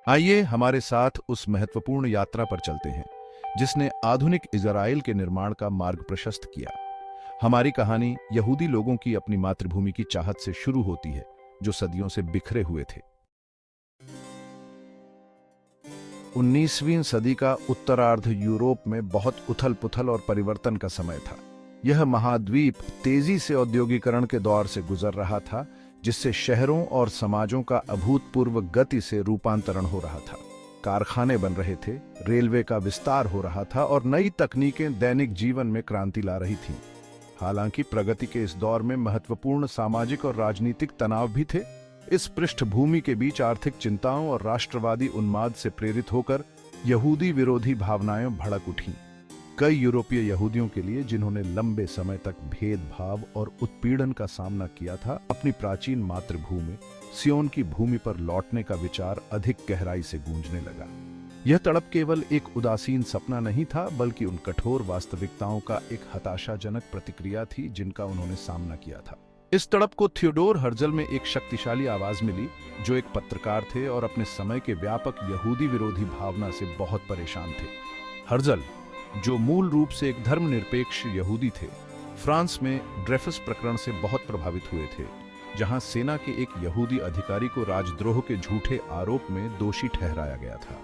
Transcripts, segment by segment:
आइए हमारे साथ उस महत्वपूर्ण यात्रा पर चलते हैं जिसने आधुनिक इजराइल के निर्माण का मार्ग प्रशस्त किया। हमारी कहानी यहूदी लोगों की अपनी मातृभूमि की चाहत से शुरू होती है, जो सदियों से बिखरे हुए थे। 19वीं सदी का उत्तरार्ध यूरोप में बहुत उथल-पुथल और परिवर्तन का समय था। यह महाद्वीप तेजी से औद्योगिकरण के दौर से गुजर रहा था, जिससे शहरों और समाजों का अभूतपूर्व गति से रूपांतरण हो रहा था। कारखाने बन रहे थे, रेलवे का विस्तार हो रहा था और नई तकनीकें दैनिक जीवन में क्रांति ला रही थीं। हालांकि प्रगति के इस दौर में महत्वपूर्ण सामाजिक और राजनीतिक तनाव भी थे। इस पृष्ठभूमि के बीच आर्थिक चिंताओं और राष्ट्रवादी उन्माद से प्रेरित होकर यहूदी विरोधी भावनाएं भड़क उठीं। कई यूरोपीय यहूदियों के लिए, जिन्होंने लंबे समय तक भेदभाव और उत्पीड़न का सामना किया था, अपनी प्राचीन मातृभूमि सियोन की भूमि पर लौटने का विचार अधिक गहराई से गूंजने लगा। यह तड़प केवल एक उदासीन सपना नहीं था, बल्कि उन कठोर वास्तविकताओं का एक हताशाजनक प्रतिक्रिया थी जिनका उन्होंने सामना किया था। इस तड़प को थियोडोर हर्जल में एक शक्तिशाली आवाज मिली, जो एक पत्रकार थे और अपने समय के व्यापक यहूदी विरोधी भावना से बहुत परेशान थे। हर्जल, जो मूल रूप से एक धर्मनिरपेक्ष यहूदी थे, फ्रांस में ड्रेफस प्रकरण से बहुत प्रभावित हुए थे, जहां सेना के एक यहूदी अधिकारी को राजद्रोह के झूठे आरोप में दोषी ठहराया गया था।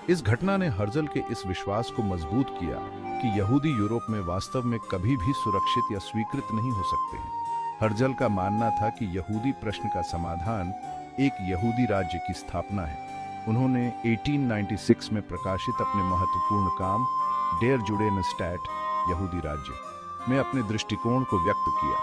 इस घटना ने हर्जल के इस विश्वास को मजबूत किया कि यहूदी यूरोप में वास्तव में कभी भी सुरक्षित या स्वीकृत नहीं हो सकते हैं। हर्जल का मानना था कि यहूदी प्रश्न का समाधान एक यहूदी राज्य की स्थापना है। उन्होंने 1896 में प्रकाशित अपने महत्वपूर्ण काम डेर जुडेन स्टैट यहूदी राज्य में अपने दृष्टिकोण को व्यक्त किया।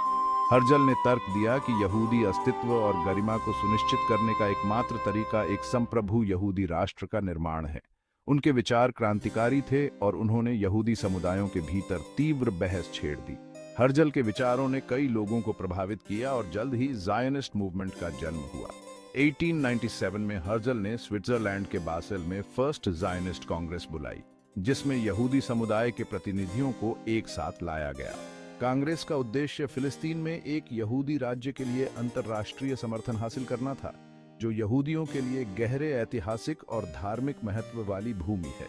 हर्जल ने तर्क दिया कि यहूदी अस्तित्व और गरिमा को सुनिश्चित करने का एकमात्र तरीका एक संप्रभु यहूदी राष्ट्र का निर्माण है। उनके विचार क्रांतिकारी थे और उन्होंने यहूदी समुदायों के भीतर तीव्र बहस छेड़ दी। हर्जल के विचारों ने कई लोगों को प्रभावित किया और जल्द ही ज़ायोनिस्ट मूवमेंट का जन्म हुआ। 1897 में हर्जल ने स्विट्जरलैंड के बासेल में फर्स्ट ज़ायोनिस्ट कांग्रेस बुलाई, जिसमें यहूदी समुदाय के प्रतिनिधियों को एक साथ लाया गया। कांग्रेस का उद्देश्य फिलिस्तीन में एक यहूदी राज्य के लिए अंतर्राष्ट्रीय समर्थन हासिल करना था, जो यहूदियों के लिए गहरे ऐतिहासिक और धार्मिक महत्व वाली भूमि है।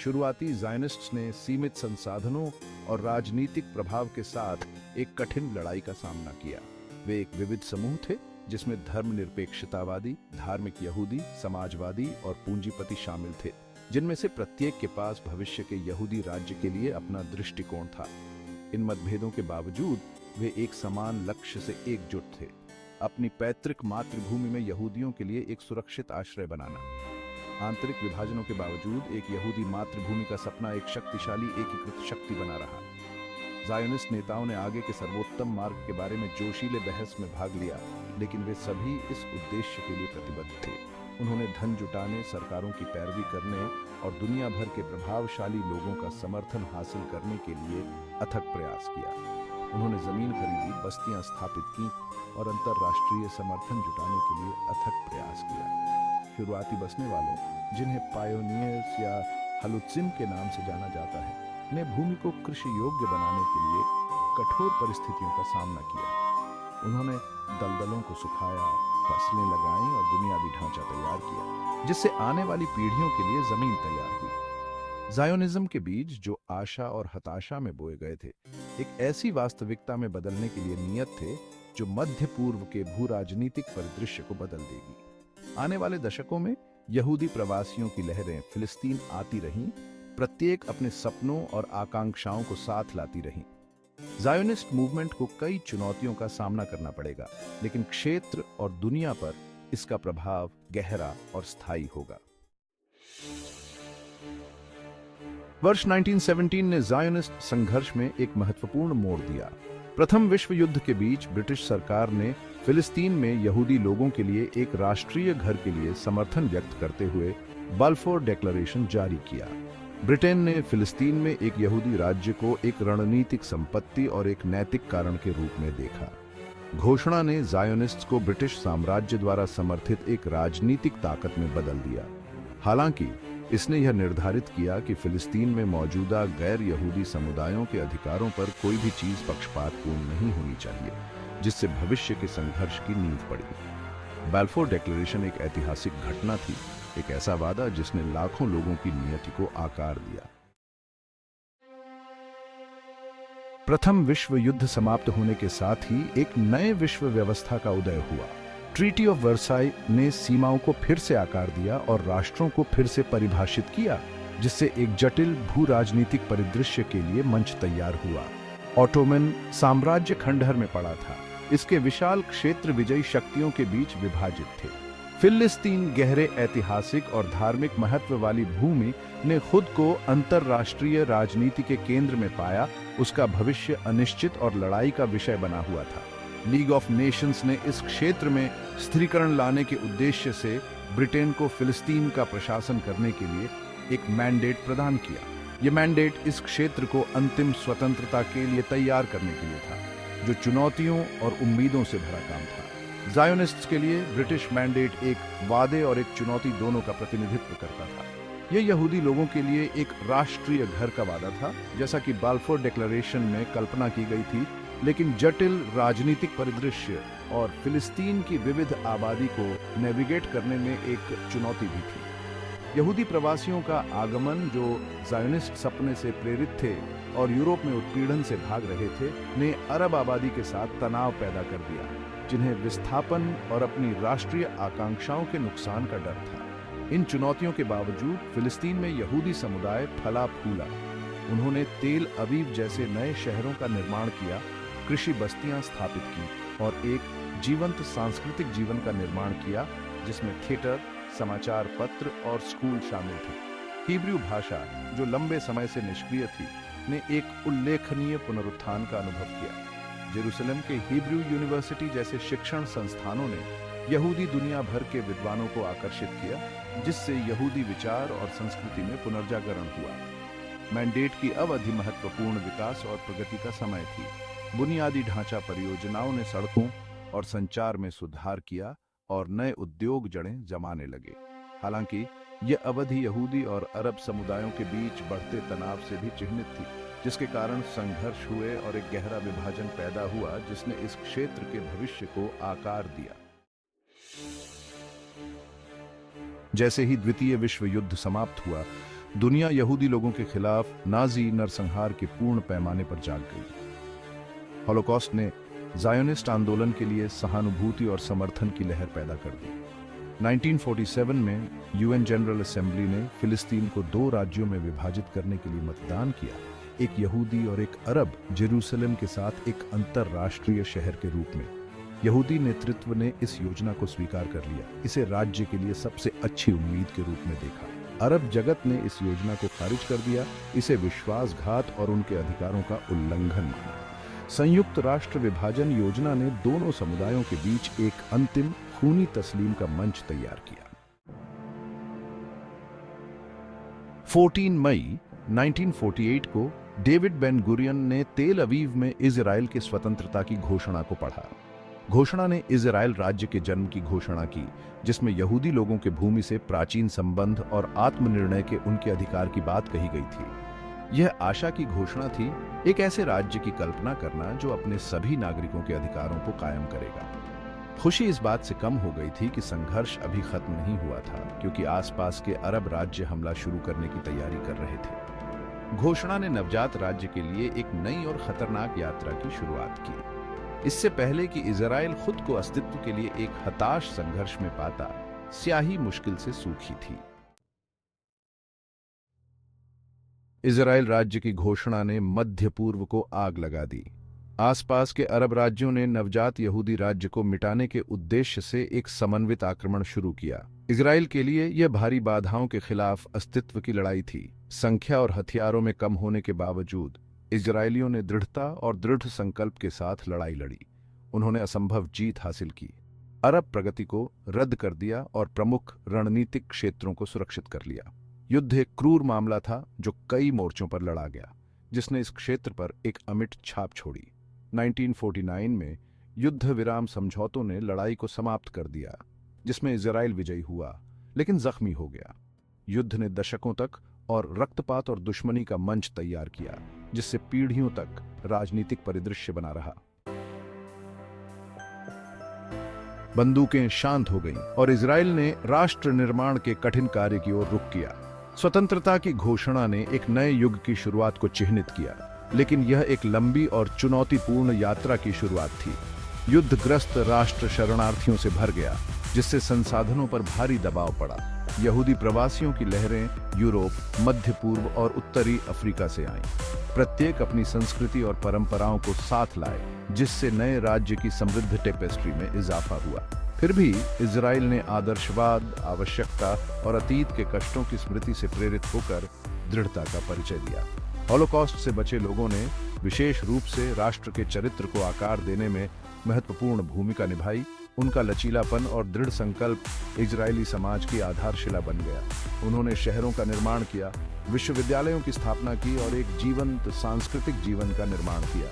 शुरुआती ज़ायोनिस्ट्स ने सीमित संसाधनों और राजनीतिक प्रभाव के साथ एक कठिन लड़ाई का सामना किया। वे एक विविध समूह थे, जिसमें धर्मनिरपेक्षतावादी, धार्मिक यहूदी, समाजवादी और पूंजीपति शामिल थे, जिनमें से प्रत्येक के पास भविष्य के यहूदी राज्य के लिए अपना दृष्टिकोण था। इन मतभेदों के बावजूद वे एक समान लक्ष्य से एकजुट थे: अपनी पैतृक मातृभूमि में यहूदियों के लिए एक सुरक्षित आश्रय बनाना। आंतरिक विभाजनों के बावजूद एक यहूदी मातृभूमि का सपना एक शक्तिशाली एकीकृत शक्ति बना रहा। ज़ायोनिस्ट नेताओं ने आगे के सर्वोत्तम मार्ग के बारे में जोशीले बहस में भाग लिया, लेकिन वे सभी इस उद्देश्य के लिए प्रतिबद्ध थे। उन्होंने धन जुटाने, सरकारों की पैरवी करने और दुनिया भर के प्रभावशाली लोगों का समर्थन हासिल करने के लिए अथक प्रयास किया। उन्होंने जमीन खरीदी, बस्तियां स्थापित की और अंतर्राष्ट्रीय समर्थन जुटाने के लिए अथक प्रयास किया। शुरुआती बसने वालों, जिन्हें पायोनियर्स या हलुत्सिम के नाम से जाना जाता है, ने भूमि को कृषि योग्य बनाने के लिए कठोर परिस्थितियों का सामना किया। उन्होंने दलदलों को सुखाया, फसलें लगाईं और बुनियादी ढांचा तैयार किया, जिससे आने वाली पीढ़ियों के लिए जमीन तैयार हुई। ज़ायोनिज्म के बीज, जो आशा और हताशा में बोए गए थे, एक ऐसी वास्तविकता में बदलने के लिए नियत थे जो मध्य पूर्व के भू राजनीतिक परिदृश्य को बदल देगी। आने वाले दशकों में यहूदी प्रवासियों की लहरें फिलिस्तीन आती रहीं, प्रत्येक अपने सपनों और आकांक्षाओं को साथ लाती रहीं। ज़ायोनिस्ट मूवमेंट को कई चुनौतियों का सामना करना पड़ेगा, लेकिन क्षेत्र और दुनिया पर इसका प्रभाव गहरा और स्थायी होगा। वर्ष 1917 ने ज़ायोनिस्ट संघर्ष में एक महत्वपूर्ण मोड़ दिया। प्रथम विश्व युद्ध के बीच ब्रिटिश सरकार ने फिलिस्तीन में यहूदी लोगों के लिए एक राष्ट्रीय घर के लिए समर्थन व्यक्त करते हुए बल्फोर डिक्लेरेशन जारी किया। ब्रिटेन ने फिलिस्तीन में एक यहूदी राज्य को एक रणनीतिक संपत्ति और एक नैतिक कारण के रूप में देखा। घोषणा ने ज़ायोनिस्ट्स को ब्रिटिश साम्राज्य द्वारा समर्थित एक राजनीतिक ताकत में बदल दिया। हालांकि इसने यह निर्धारित किया कि फिलिस्तीन में मौजूदा गैर यहूदी समुदायों के अधिकारों पर कोई भी चीज पक्षपातपूर्ण नहीं होनी चाहिए, जिससे भविष्य के संघर्ष की नींव पड़ी। बैल्फोर डिक्लेरेशन एक ऐतिहासिक घटना थी, एक ऐसा वादा जिसने लाखों लोगों की नियति को आकार दिया। प्रथम विश्व युद्ध समाप्त होने के साथ ही एक नए विश्व व्यवस्था का उदय हुआ। ट्रीटी ऑफ वर्साई ने सीमाओं को फिर से आकार दिया और राष्ट्रों को फिर से परिभाषित किया, जिससे एक जटिल भू राजनीतिक परिदृश्य के लिए मंच तैयार हुआ। ऑटोमन साम्राज्य खंडहर में पड़ा था। इसके विशाल क्षेत्र विजयी शक्तियों के बीच विभाजित थे। फिलिस्तीन गहरे ऐतिहासिक और धार्मिक महत्व वाली भूमि ने खुद को अंतरराष्ट्रीय राजनीति के केंद्र में पाया। उसका भविष्य अनिश्चित और लड़ाई का विषय बना हुआ था। लीग ऑफ नेशंस ने इस क्षेत्र में स्थिरीकरण लाने के उद्देश्य से ब्रिटेन को फिलिस्तीन का प्रशासन करने के लिए एक मैंडेट प्रदान किया। यह मैंडेट इस क्षेत्र को अंतिम स्वतंत्रता के लिए तैयार करने के लिए था, जो चुनौतियों और उम्मीदों से भरा काम था। ज़ायोनिस्ट्स के लिए ब्रिटिश मैंडेट एक वादे और एक चुनौती दोनों का प्रतिनिधित्व करता था। यह यहूदी लोगों के लिए एक राष्ट्रीय घर का वादा था, जैसा कि बाल्फोर डिक्लेरेशन में कल्पना की गई थी, लेकिन जटिल राजनीतिक परिदृश्य और फिलिस्तीन की विविध आबादी को नेविगेट करने में एक चुनौती भी थी। यहूदी प्रवासियों का आगमन, जो ज़ायोनिस्ट सपने से प्रेरित थे और यूरोप में उत्पीड़न से भाग रहे थे, ने अरब आबादी के साथ तनाव पैदा कर दिया, जिन्हें विस्थापन और अपनी राष्ट्रीय आकांक्षाओं के नुकसान का डर था। इन चुनौतियों के बावजूद फिलिस्तीन में यहूदी समुदाय फला फूला। उन्होंने तेल अवीव जैसे नए शहरों का निर्माण किया, कृषि बस्तियां स्थापित की और एक जीवंत सांस्कृतिक जीवन का निर्माण किया, जिसमें थिएटर, समाचार पत्र और स्कूल शामिल थे। हिब्रू भाषा, जो लंबे समय से निष्क्रिय थी, ने एक उल्लेखनीय पुनरुत्थान का अनुभव किया। जेरूसलम के हिब्रू यूनिवर्सिटी जैसे शिक्षण संस्थानों ने यहूदी दुनिया भर के विद्वानों को आकर्षित किया, जिससे यहूदी विचार और संस्कृति में पुनर्जागरण हुआ। मैंडेट की अवधि महत्वपूर्ण विकास और प्रगति का समय थी। बुनियादी ढांचा परियोजनाओं ने सड़कों और संचार में सुधार किया और नए उद्योग जड़ें जमाने लगे। हालांकि यह अवधि यहूदी और अरब समुदायों के बीच बढ़ते तनाव से भी चिह्नित थी, जिसके कारण संघर्ष हुए और एक गहरा विभाजन पैदा हुआ, जिसने इस क्षेत्र के भविष्य को आकार दिया। जैसे ही द्वितीय विश्व युद्ध समाप्त हुआ, दुनिया यहूदी लोगों के खिलाफ नाजी नरसंहार के पूर्ण पैमाने पर जाग गई। हॉलोकॉस्ट ने ज़ायोनिस्ट आंदोलन के लिए सहानुभूति और समर्थन की लहर पैदा कर दी। 1947 में यूएन जनरल असेंबली ने फिलिस्तीन को 2 राज्यों में विभाजित करने के लिए मतदान किया, एक यहूदी और एक अरब, जेरूसलम के साथ एक अंतरराष्ट्रीय शहर के रूप में। यहूदी नेतृत्व ने इस योजना को स्वीकार कर लिया, इसे राज्य के लिए सबसे अच्छी उम्मीद के रूप में देखा। अरब जगत ने इस योजना को खारिज कर दिया, इसे विश्वासघात और उनके अधिकारों का उल्लंघन माना। संयुक्त राष्ट्र विभाजन योजना ने दोनों समुदायों के बीच एक अंतिम खूनी तस्लीम का मंच तैयार किया। 14 मई 1948 को डेविड बेन गुरियन ने तेल अवीव में इजराइल की स्वतंत्रता की घोषणा को पढ़ा। घोषणा ने इजराइल राज्य के जन्म की घोषणा की, जिसमें यहूदी लोगों के भूमि से प्राचीन संबंध और आत्मनिर्णय के उनके अधिकार की बात कही गई थी। यह आशा की घोषणा थी, एक ऐसे राज्य की कल्पना करना जो अपने सभी नागरिकों के अधिकारों को कायम करेगा। खुशी इस बात से कम हो गई थी कि संघर्ष अभी खत्म नहीं हुआ था, क्योंकि आसपास के अरब राज्य हमला शुरू करने की तैयारी कर रहे थे। घोषणा ने नवजात राज्य के लिए एक नई और खतरनाक यात्रा की शुरुआत की। इससे पहले कि इजराइल खुद को अस्तित्व के लिए एक हताश संघर्ष में पाता, स्याही मुश्किल से सूखी थी। इजराइल राज्य की घोषणा ने मध्य पूर्व को आग लगा दी। आसपास के अरब राज्यों ने नवजात यहूदी राज्य को मिटाने के उद्देश्य से एक समन्वित आक्रमण शुरू किया। इजराइल के लिए यह भारी बाधाओं के खिलाफ अस्तित्व की लड़ाई थी। संख्या और हथियारों में कम होने के बावजूद इजरायलियों ने दृढ़ता और दृढ़ संकल्प के साथ लड़ाई लड़ी। उन्होंने असंभव जीत हासिल की, अरब प्रगति को रद्द कर दिया और प्रमुख रणनीतिक क्षेत्रों को सुरक्षित कर लिया। युद्ध एक क्रूर मामला था जो कई मोर्चों पर लड़ा गया, जिसने इस क्षेत्र पर एक अमिट छाप छोड़ी। 1949 में युद्ध विराम समझौतों ने लड़ाई को समाप्त कर दिया, जिसमें इजराइल विजयी हुआ, लेकिन जख्मी हो गया। युद्ध ने दशकों तक और रक्तपात और दुश्मनी का मंच तैयार किया, जिससे पीढ़ियों तक राजनीतिक परिदृश्य बना रहा। बंदूकें शांत हो गईं और इजराइल ने राष्ट्र निर्माण के कठिन कार्य की ओर रुख किया। स्वतंत्रता की घोषणा ने एक नए युग की शुरुआत को चिह्नित किया, लेकिन यह एक लंबी और चुनौतीपूर्ण यात्रा की शुरुआत थी। युद्धग्रस्त राष्ट्र शरणार्थियों से भर गया, जिससे संसाधनों पर भारी दबाव पड़ा। यहूदी प्रवासियों की लहरें यूरोप, मध्य पूर्व और उत्तरी अफ्रीका से आईं। प्रत्येक अपनी संस्कृति और परंपराओं को साथ लाए, जिससे नए राज्य की समृद्ध टेपेस्ट्री में इजाफा हुआ। फिर भी इजराइल ने आदर्शवाद, आवश्यकता और अतीत के कष्टों की स्मृति से प्रेरित होकर दृढ़ता का परिचय दिया। हॉलोकॉस्ट से बचे लोगों ने विशेष रूप से राष्ट्र के चरित्र को आकार देने में महत्वपूर्ण भूमिका निभाई। उनका लचीलापन और दृढ़ संकल्प इजरायली समाज की आधारशिला बन गया। उन्होंने शहरों का निर्माण किया, विश्वविद्यालयों की स्थापना की और एक जीवंत सांस्कृतिक जीवन का निर्माण किया।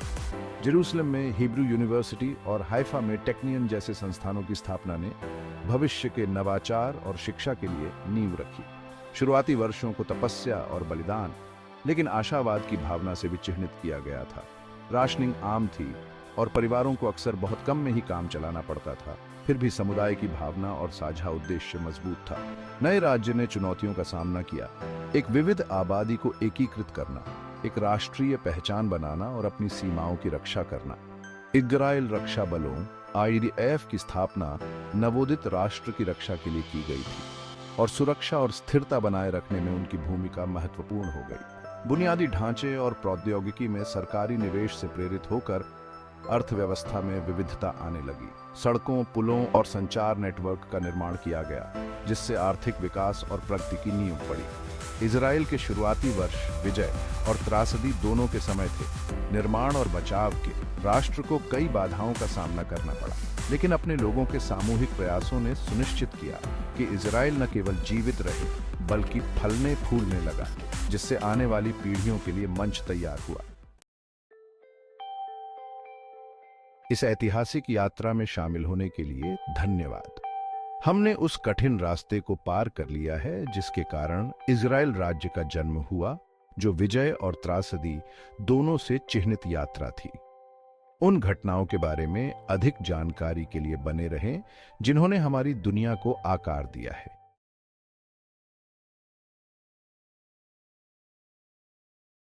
जेरूसलम में हिब्रू यूनिवर्सिटी और हाइफा में टेक्नियन जैसे संस्थानों की स्थापना ने भविष्य के नवाचार और शिक्षा के लिए नींव रखी। शुरुआती वर्षों को तपस्या और बलिदान, लेकिन आशावाद की भावना से भी चिह्नित किया गया था। राशनिंग आम थी और परिवारों को अक्सर बहुत कम में ही काम चलाना पड़ता था। फिर भी समुदाय की भावना और साझा उद्देश्य मजबूत था। नए राज्य ने चुनौतियों का सामना किया, एक विविध आबादी को एकीकृत करना, एक राष्ट्रीय पहचान बनाना और अपनी सीमाओं की रक्षा करना। इजराइल रक्षा बलों IDF की स्थापना नवोदित राष्ट्र की रक्षा के लिए की गई थी और सुरक्षा और स्थिरता बनाए रखने में उनकी भूमिका महत्वपूर्ण हो गई। बुनियादी ढांचे और प्रौद्योगिकी में सरकारी निवेश से प्रेरित होकर अर्थव्यवस्था में विविधता आने लगी। सड़कों, पुलों और संचार नेटवर्क का निर्माण किया गया, जिससे आर्थिक विकास और प्रगति की नींव पड़ी। इजराइल के शुरुआती वर्ष विजय और त्रासदी दोनों के समय थे। निर्माण और बचाव के राष्ट्र को कई बाधाओं का सामना करना पड़ा, लेकिन अपने लोगों के सामूहिक प्रयासों ने सुनिश्चित किया कि इजराइल न केवल जीवित रहे, बल्कि फलने फूलने लगा, जिससे आने वाली पीढ़ियों के लिए मंच तैयार हुआ। इस ऐतिहासिक यात्रा में शामिल होने के लिए धन्यवाद। हमने उस कठिन रास्ते को पार कर लिया है जिसके कारण इजराइल राज्य का जन्म हुआ, जो विजय और त्रासदी दोनों से चिह्नित यात्रा थी। उन घटनाओं के बारे में अधिक जानकारी के लिए बने रहें जिन्होंने हमारी दुनिया को आकार दिया है।